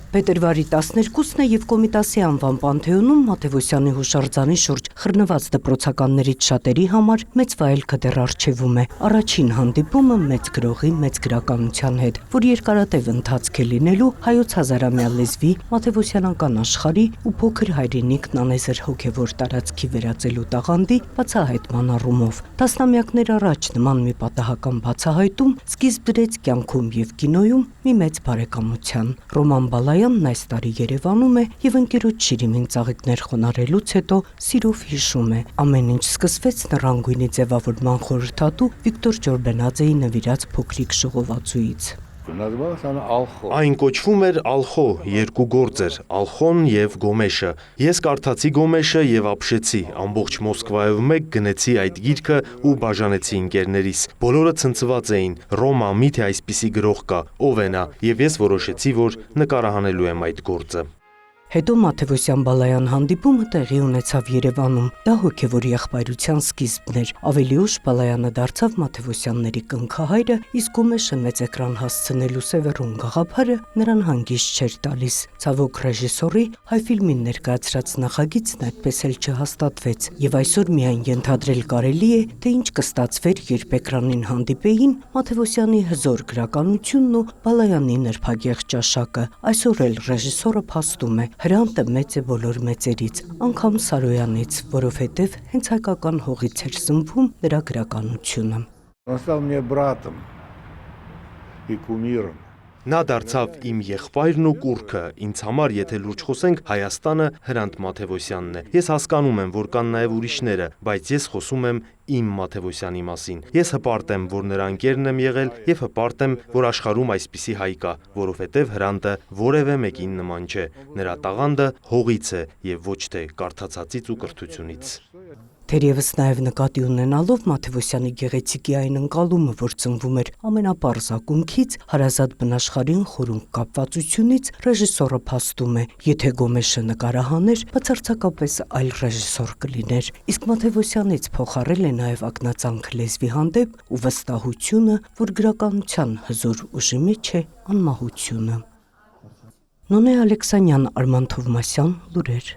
Փետրվարի 12-ն է եւ Կոմիտասի անվան Պանթեոնում Մաթեւոսյանի հուշարձանի շուրջ խռնված դպրոցականներից շատերի համար մեծ վայելքը դեռ առջևում է։ Առաջին հանդիպումը մեծ գրողի մեծ գրականության հետ, որ երկարատև ընթացք է լինելու հայոց հազարամյա լեզվի, մաթեւոսյանական աշխարհի ու փոքր հայրենիքն անեզր հոգևոր տարածքի վերածելու տաղանդի բացահայտման առումով։ Տասնամյակներ առաջ նման մի պատահական բացահայտում սկիզբ դրեց կյանքում եւ կինոյում մի մեծ բարեկամության։ Ռոման Բալայանն այս տարի Երևանում է եւ ընկերոջ Շիրիմին ծաղիկներ խոնարհելուց հետո սիրով հիշում է. ամեն ինչ սկսվեց նռան գույնի ձևավորման խորհրդատու Վիկտոր Ջորբենաձեի նվիրած փոքրիկ շողովածուից։ Այն կոչվում էր Ալխո, երկու գործ էր, Ալխոն եւ Գոմեշը։ Ես կարդացի Գոմեշը եւ ապշեցի, ամբողջ Մոսկվայով մեկ գնեցի այդ գիրքը ու բաժանեցի ընկերներիս։ Բոլորը ցնցված էին, Ռոմա, միթե այսպիսի գրող կա, ով է նա, եւ ես որոշեցի, որ նկարահանելու եմ այդ գործը։ Հետո Մաթեւոսյան Բալայան հանդիպումը տեղի ունեցավ Երևանում։ Դա հոգևոր եղբայրության սկիզբն էր։ Ավելի ուշ Բալայանը դարձավ Մաթեւոսյանների կնքահայրը, իսկ Գոմեշը մեծ էկրան հասցնելու սևեռուն գաղափարը նրան հանգիստ չէր տալիս։ Ցավոք ռեժիսորի հայ ֆիլմին ներկայացրած նախագիծն այդպես էլ չհաստատվեց, եւ այսօր միայն ենթադրել կարելի է, թե ինչ կստացվեր, երբ էկրանին հանդիպեին Մաթեւոսյանի հզոր գրականությունն ու Բալայանի նրբագեղ ճաշակը։ Այսօր էլ ռեժիսորը փաստում է. հրանտը մեծ է բոլոր մեծերից, անգամ Սարոյանից, որովհետև հենց հայկական հողից էր սնվում նրա գրականությունը։ Նա դարձավ իմ եղբայրն ու կուռքը, ինձ համար, եթե լուրջ խոսենք, Հայաստանը Հրանտ Մաթեւոսյանն է։ Ես հասկանում եմ, որ կան նաև ուրիշները, բայց ես խոսում եմ իմ Մաթեւոսյանի մասին։ Ես հպարտ եմ, որ նրա ընկերն եմ եղել եւ հպարտ եմ, որ աշխարհում այսպիսի հայ կա, որովհետեւ Հրանտը որևէ մեկին նման չէ։ Նրա տաղանդը հողից է եւ ոչ թե կարդացածից ու կրթությունից։ Թերևս նաև նկատի ունենալով Մաթեւոսյանի գեղեցիկի այն ընկալումը, որ ծնվում էր ամենապարզ ակունքից, հարազատ բնաշխարհին խորուն կապվածությունից, ռեժիսորը փաստում է, եթե Գոմեշը նկարահաներ, բացարձակապես այլ ռեժիսոր կլիներ, իսկ Մաթեւոսյանից փոխառել է նաև ակնածանք լեզվի հանդեպ ու վստահությունը, որ գրականության հզոր ուժի մեջ է անմահությունը։ Նոնե Ալեքսանյան, Արման Թովմասյան, լուրեր։